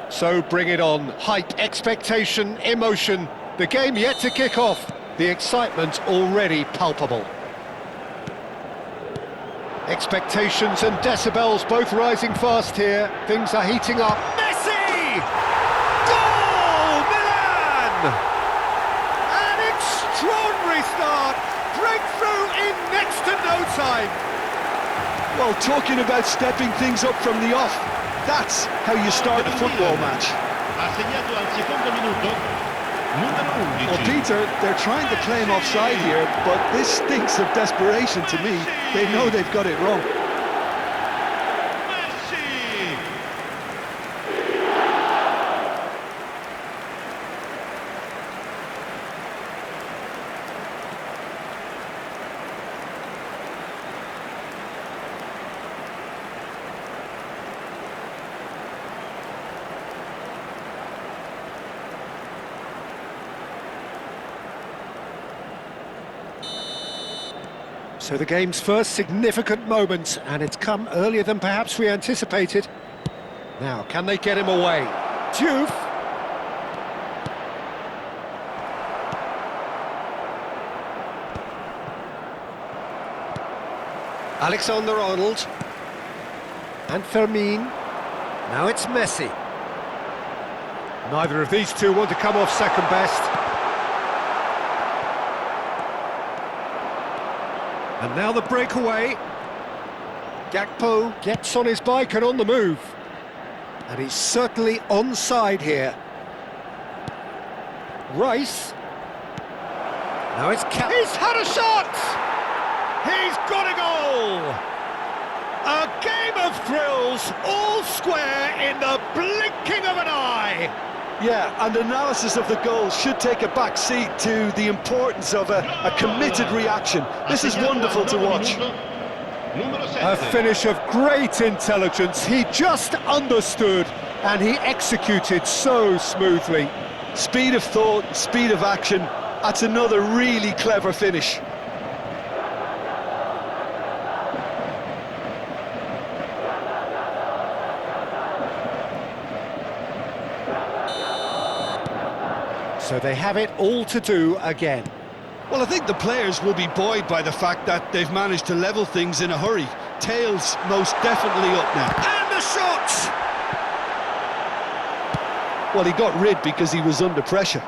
So bring it on. Hype, expectation, emotion. The game yet to kick off. The excitement already palpable. Expectations and decibels both rising fast here. Things are heating up. Messi! Goal! Milan! An extraordinary start. Breakthrough in next to no time. Well, talking about stepping things up from the off, that's how you start a football match. Ha segnato al secondo minuto numero 11. Well, Peter, they're trying to claim offside here, but this stinks of desperation to me. They know they've got it wrong. Messi! So the game's first significant moment, and it's come earlier than perhaps we anticipated. Now, can they get him away? Diouf! Alexander-Arnold. And Fermin. Now it's Messi. Neither of these two want to come off second best. And now the breakaway. Gakpo gets on his bike and on the move. And he's certainly onside here. Rice. Now it's He's had a shot! He's got a goal! A game of thrills, all square in the blinking of an eye! Yeah, and analysis of the goal should take a back seat to the importance of a committed reaction. This is wonderful to watch. A finish of great intelligence. He just understood and he executed so smoothly. Speed of thought, speed of action. That's another really clever finish. So they have it all to do again. Well, I think the players will be buoyed by the fact that they've managed to level things in a hurry. Tails most definitely up now. And the shot! Well, he got rid because he was under pressure.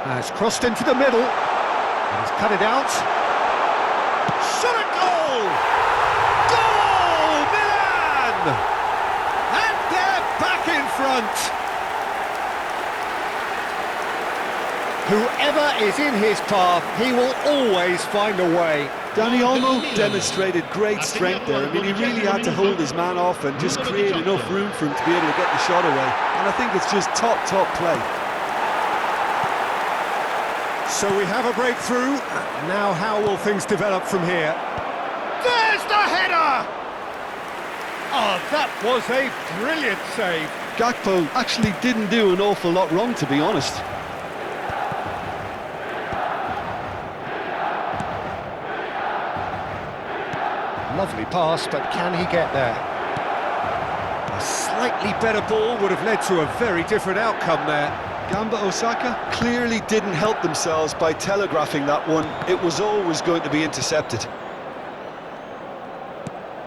Has crossed into the middle. And he's cut it out. Shot at goal! Goal! Milan! And they're back in front. Whoever is in his path, he will always find a way. Dani Olmo demonstrated great strength there. I mean, he really had to hold his man off and just create enough room for him to be able to get the shot away. And I think it's just top play. So we have a breakthrough. Now how will things develop from here? There's the header! Oh, that was a brilliant save. Gakpo actually didn't do an awful lot wrong, to be honest. Lovely pass, but can he get there? A slightly better ball would have led to a very different outcome there. Gamba Osaka clearly didn't help themselves by telegraphing that one. It was always going to be intercepted.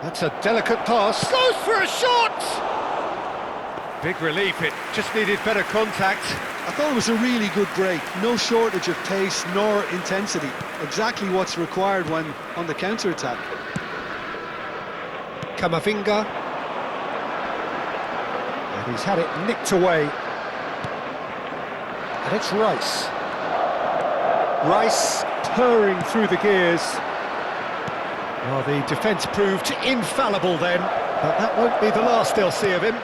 That's a delicate pass. Goes for a shot! Big relief, it just needed better contact. I thought it was a really good break. No shortage of pace nor intensity. Exactly what's required when on the counter-attack. Camavinga. And he's had it nicked away. And it's Rice. Rice purring through the gears. Well, the defence proved infallible then, but that won't be the last they'll see of him.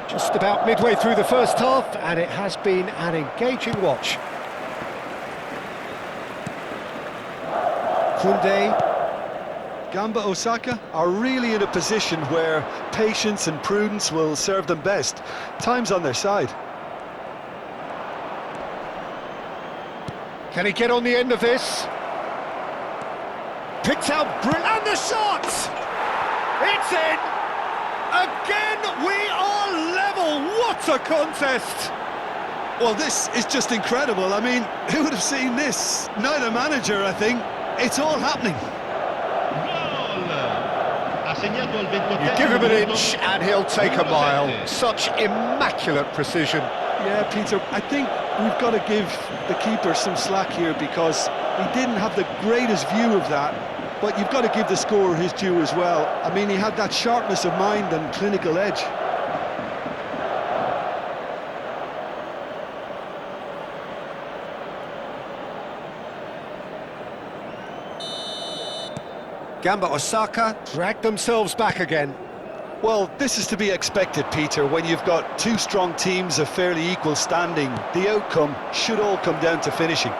Just about midway through the first half, and it has been an engaging watch. Koundé. Gamba Osaka are really in a position where patience and prudence will serve them best. Time's on their side. Can he get on the end of this? Picked out brilliant, and the shot! It's in! Again, we are level! What a contest! Well, this is just incredible. I mean, who would have seen this? Not a manager, I think. It's all happening. You give him an inch and he'll take a mile. Such immaculate precision. Yeah, Peter, I think we've got to give the keeper some slack here because he didn't have the greatest view of that, but you've got to give the scorer his due as well. I mean, he had that sharpness of mind and clinical edge. Gamba Osaka dragged themselves back again. Well, this is to be expected, Peter, when you've got two strong teams of fairly equal standing. The outcome should all come down to finishing.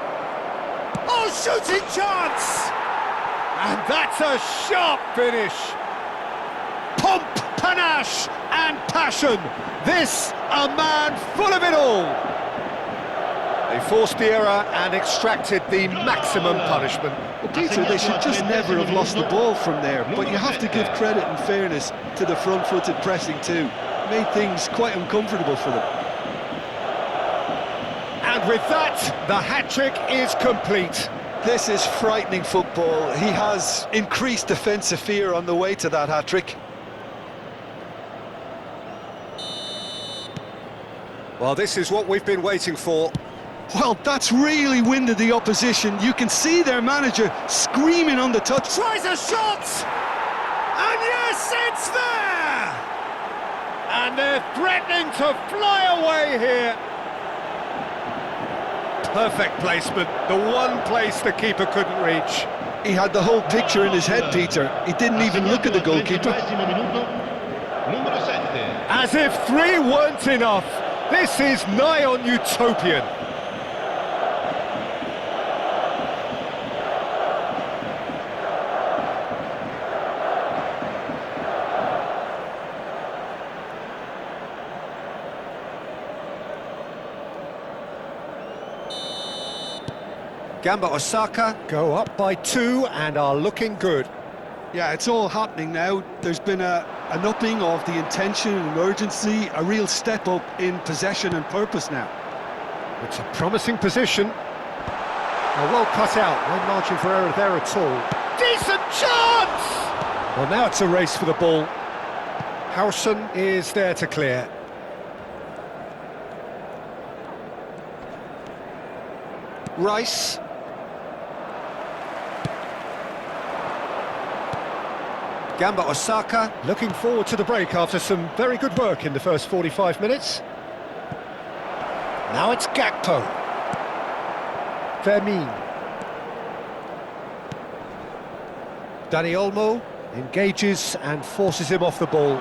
Oh, shooting chance! And that's a sharp finish. Pomp, panache and passion. This, a man full of it all. They forced the error and extracted the maximum punishment. Well, Peter, they should just never have lost the ball from there, but you have to give credit and fairness to the front-footed pressing too. Made things quite uncomfortable for them. And with that, the hat-trick is complete. This is frightening football. He has increased defensive fear on the way to that hat-trick. Well, this is what we've been waiting for. Well, that's really winded the opposition. You can see their manager screaming on the touch. Tries a shot! And yes, it's there! And they're threatening to fly away here. Perfect placement, the one place the keeper couldn't reach. He had the whole picture in his head, Peter. He didn't even look at the goalkeeper. As if three weren't enough. This is nigh on utopian. Gamba Osaka go up by 2 and are looking good. Yeah, it's all happening now. There's been an upping of the intention and urgency, a real step up in possession and purpose now. It's a promising position. Well cut out, no margin for error there at all. Decent chance! Well, now it's a race for the ball. Howson is there to clear. Rice. Gamba Osaka looking forward to the break after some very good work in the first 45 minutes. Now it's Gakpo. Fermin. Dani Olmo engages and forces him off the ball.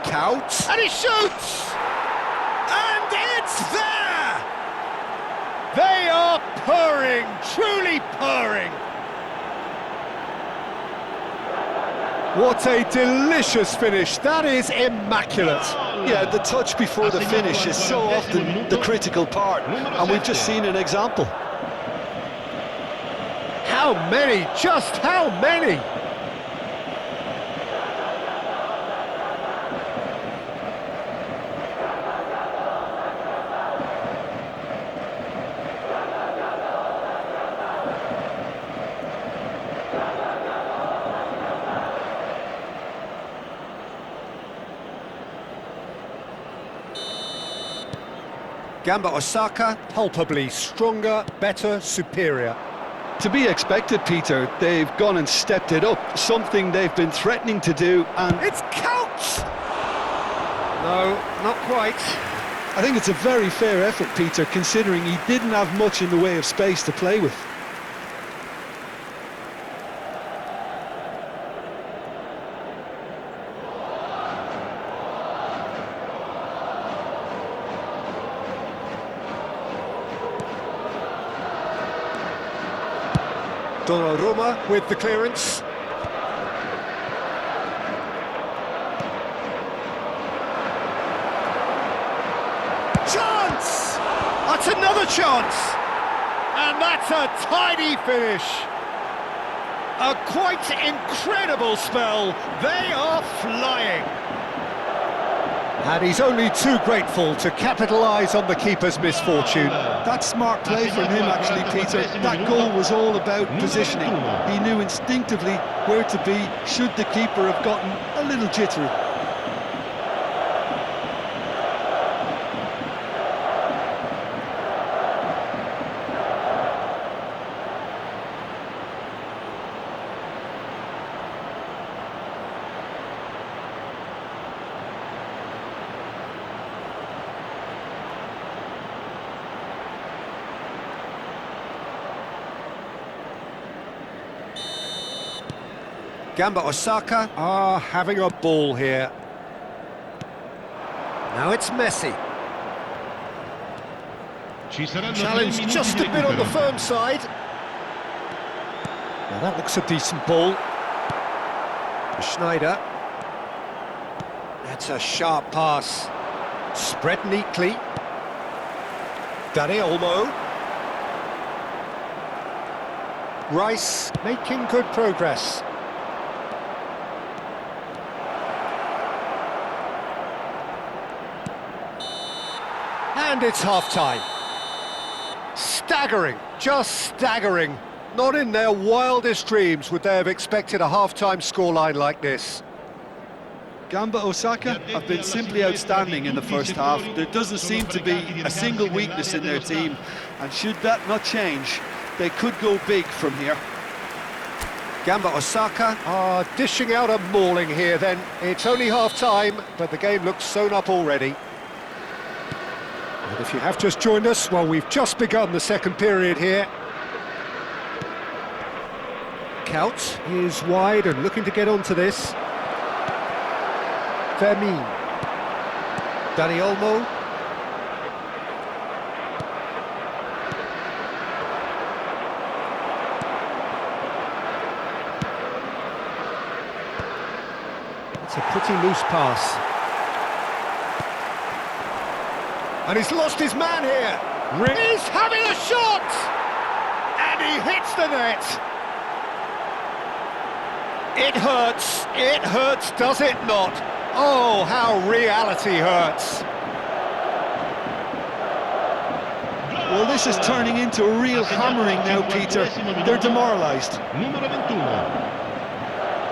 Kaut. And he shoots! And it's there! They are purring, truly purring. What a delicious finish. That is immaculate. Yeah, the touch before the finish is so often the critical part, and we've just seen an example. How many? Just how many? Gamba Osaka, palpably stronger, better, superior. To be expected, Peter. They've gone and stepped it up, something they've been threatening to do, and... It's Kaut! No, not quite. I think it's a very fair effort, Peter, considering he didn't have much in the way of space to play with. Donnarumma with the clearance. Chance! That's another chance! And that's a tidy finish. A quite incredible spell. They are flying. And he's only too grateful to capitalise on the keeper's misfortune. That's smart play from him, actually, Peter. That goal was all about positioning. He knew instinctively where to be should the keeper have gotten a little jittery. Gamba Osaka are having a ball here. Now it's Messi. Challenge just a bit on the firm side. Now that looks a decent ball. Schneider. That's a sharp pass. Spread neatly. Dani Olmo. Rice making good progress. And it's half-time. Staggering, just staggering. Not in their wildest dreams would they have expected a half-time scoreline like this. Gamba Osaka have been simply outstanding in the first half. There doesn't seem to be a single weakness in their team, and should that not change, they could go big from here. Gamba Osaka are dishing out a mauling here then. It's only half-time, but the game looks sewn up already. And if you have just joined us, well, we've just begun the second period here. Kuyt is wide and looking to get onto this. Fermin. Dani Olmo. It's a pretty loose pass. And he's lost his man here. He's having a shot! And he hits the net. It hurts, does it not? Oh, how reality hurts. Well, this is turning into a real hammering now, Peter. They're demoralised. Numero 21.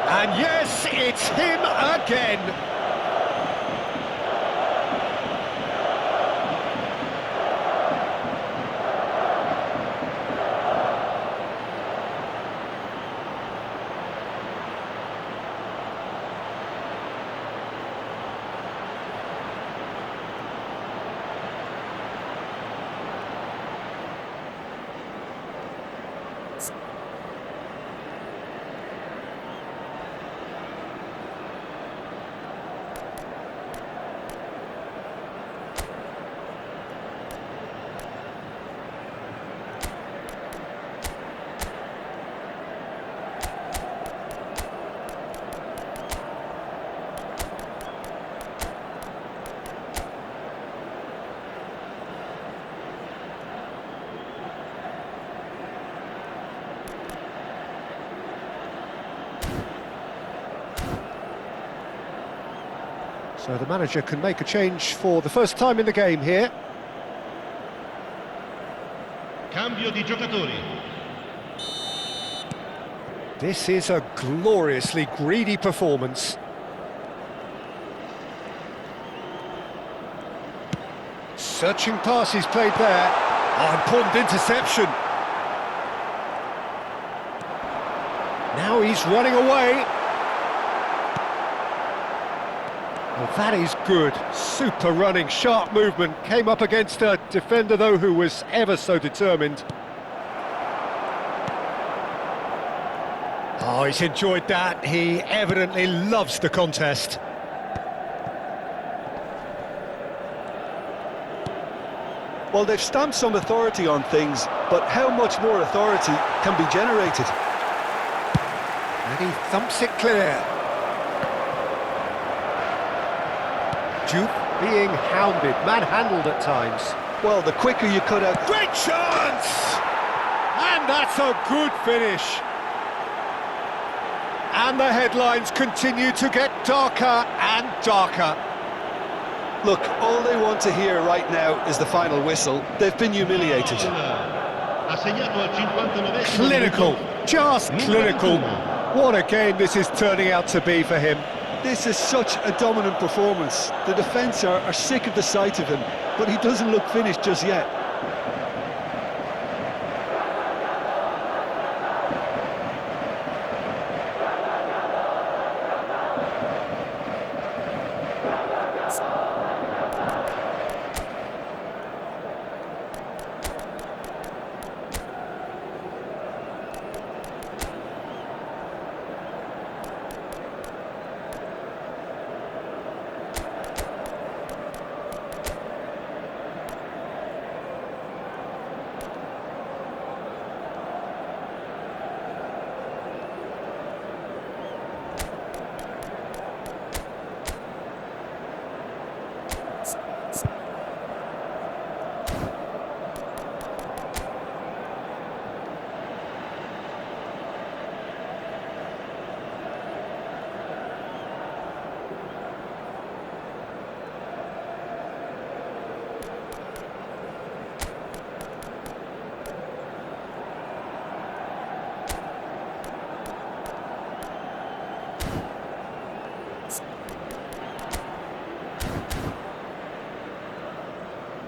And yes, it's him again. So the manager can make a change for the first time in the game here. Cambio di giocatori. This is a gloriously greedy performance. Searching pass he's played there. Oh, important interception. Now he's running away. Well, that is good. Super running, sharp movement. Came up against a defender, though, who was ever so determined. Oh, he's enjoyed that. He evidently loves the contest. Well, they've stamped some authority on things, but how much more authority can be generated? And he thumps it clear. Duke being hounded, manhandled at times. Well, the quicker you cut out... Great chance! And that's a good finish. And the headlines continue to get darker and darker. Look, all they want to hear right now is the final whistle. They've been humiliated. Ha segnato al 59esimo Clinical, minuto. just clinical. What a game this is turning out to be for him. This is such a dominant performance. The defence are sick of the sight of him, but he doesn't look finished just yet.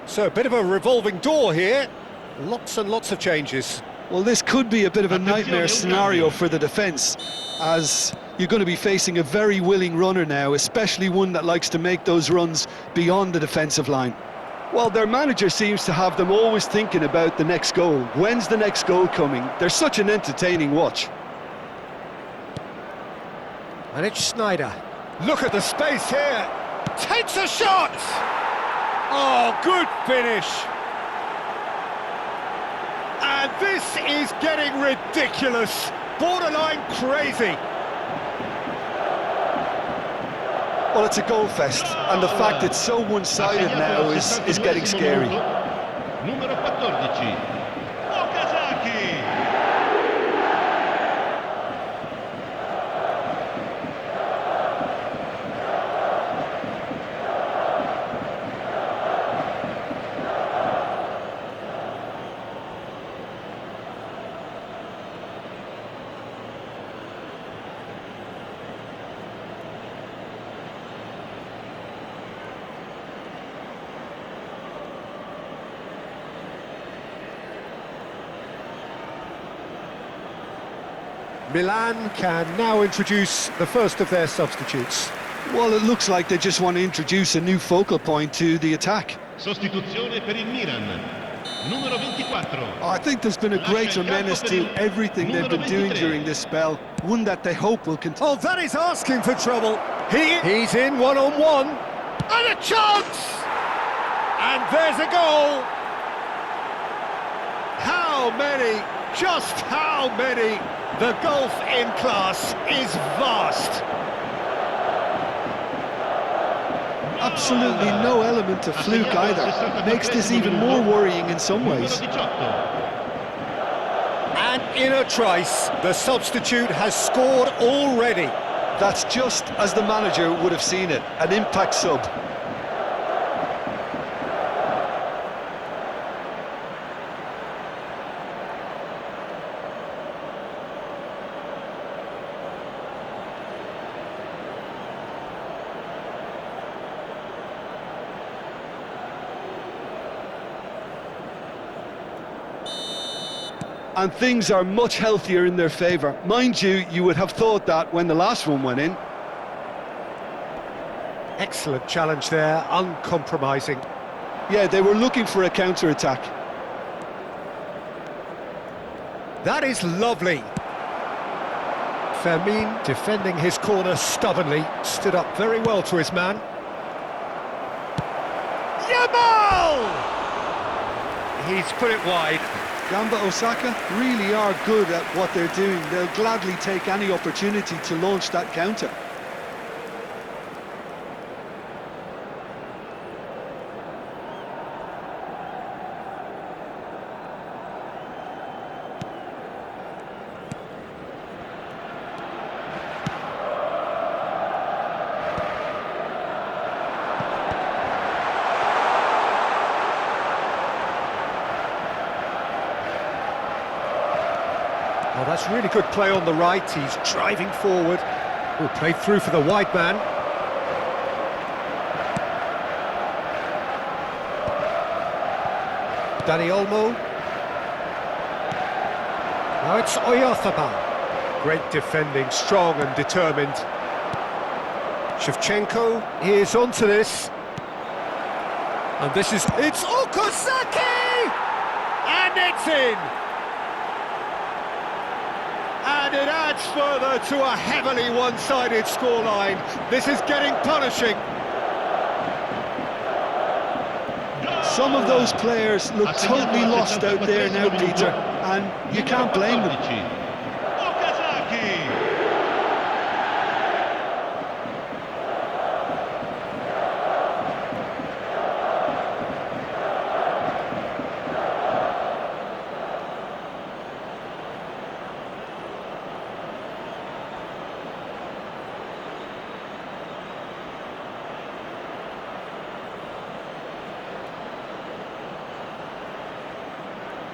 So a bit of a revolving door here. Lots and lots of changes. Well, this could be a bit of a nightmare scenario for the defence, as you're going to be facing a very willing runner now, especially one that likes to make those runs beyond the defensive line. Well, their manager seems to have them always thinking about the next goal. When's the next goal coming? They're such an entertaining watch. And it's Sneijder. Look at the space here. Takes a shot! Oh, good finish. And this is getting ridiculous. Borderline crazy. Well, it's a goal fest, and the fact it's so one-sided now is getting scary. Numero 14. Okazaki. Milan can now introduce the first of their substitutes. Well, it looks like they just want to introduce a new focal point to the attack. Sostituzione per il Milan. Numero 24. I think there's been a greater menace to everything they've been doing during this spell, one that they hope will continue. Oh, that is asking for trouble. He's in one-on-one. And a chance! And there's a goal. How many? Just how many? The gulf in class is vast. Absolutely no element of fluke either. Makes this even more worrying in some ways. Numero 18. And in a trice, the substitute has scored already. That's just as the manager would have seen it, an impact sub. And things are much healthier in their favour. Mind you, you would have thought that when the last one went in. Excellent challenge there, uncompromising. Yeah, they were looking for a counter-attack. That is lovely. Fermin defending his corner stubbornly, stood up very well to his man. Yamal! He's put it wide. Gamba Osaka really are good at what they're doing. They'll gladly take any opportunity to launch that counter. Oh, that's really good play on the right. He's driving forward. Oh, played through for the wide man. Dani Olmo. Now it's Oyarzabal. Great defending, strong and determined. Shevchenko is onto this. And it's Okazaki! And it's in! And it adds further to a heavily one-sided scoreline. This is getting punishing. Some of those players look totally lost out there now, Peter, and you can't blame them. Okazaki!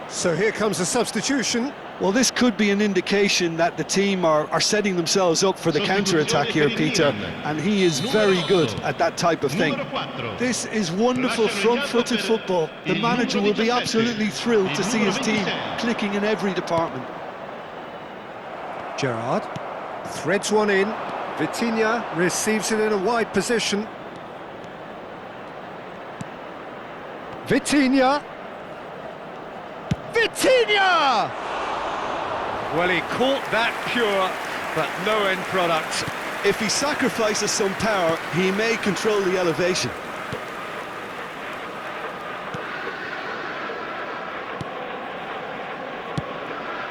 So here comes a substitution. Well, this could be an indication that the team are setting themselves up for the counter-attack here, Peter, and he is very good at that type of thing. This is wonderful front-footed football. The manager will be absolutely thrilled to see his team clicking in every department. Gerrard threads one in. Vitinha receives it in a wide position. Vitinha! Well, he caught that pure, but no end product. If he sacrifices some power, he may control the elevation.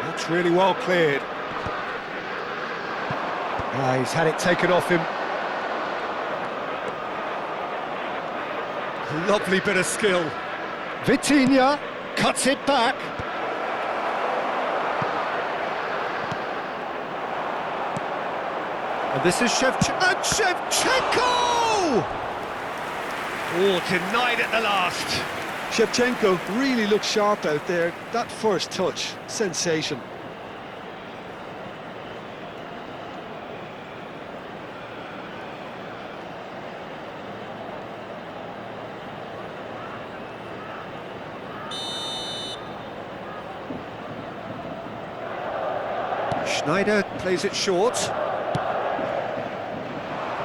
That's really well cleared. He's had it taken off him. Lovely bit of skill. Vitinha cuts it back. And this is Shevchenko! Oh, denied at the last. Shevchenko really looks sharp out there. That first touch, sensation. Schneider plays it short.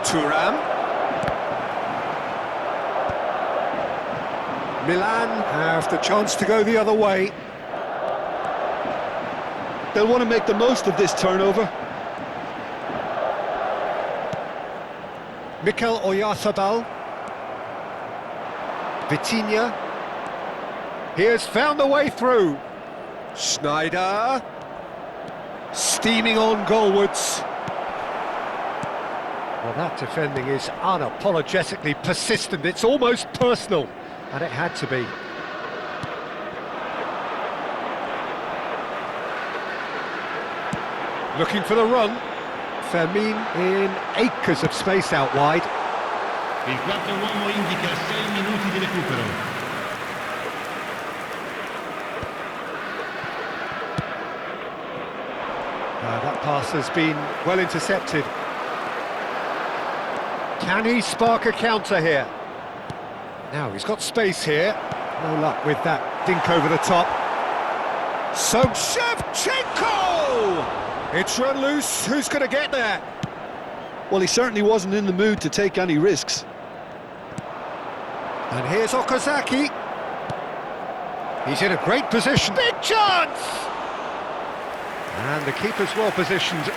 Thuram. Milan have the chance to go the other way. They'll want to make the most of this turnover. Mikel Oyarzabal. Vitinha. He has found the way through. Schneider. Steaming on goalwards. Well, that defending is unapologetically persistent. It's almost personal, and it had to be. Looking for the run. Fermin in acres of space out wide. Il quarto uomo indica 6 minuti di recupero. That pass has been well intercepted. Can he spark a counter here? Now he's got space here. No luck with that dink over the top. So Shevchenko! It's run loose. Who's going to get there? Well, he certainly wasn't in the mood to take any risks. And here's Okazaki. He's in a great position. Big chance! And the keeper's well positioned.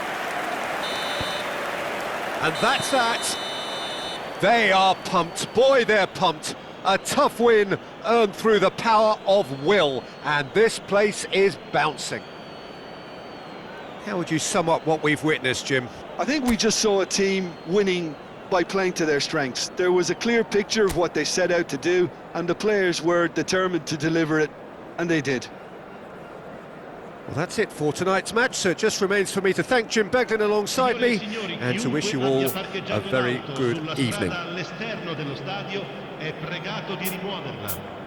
And that's that. They are pumped. Boy, they're pumped. A tough win earned through the power of will. And this place is bouncing. How would you sum up what we've witnessed, Jim? I think we just saw a team winning by playing to their strengths. There was a clear picture of what they set out to do, and the players were determined to deliver it, and they did. Well, that's it for tonight's match, so it just remains for me to thank Jim Beglin alongside me and to wish you all a very good evening. All'esterno dello stadio è pregato di rimuoverla.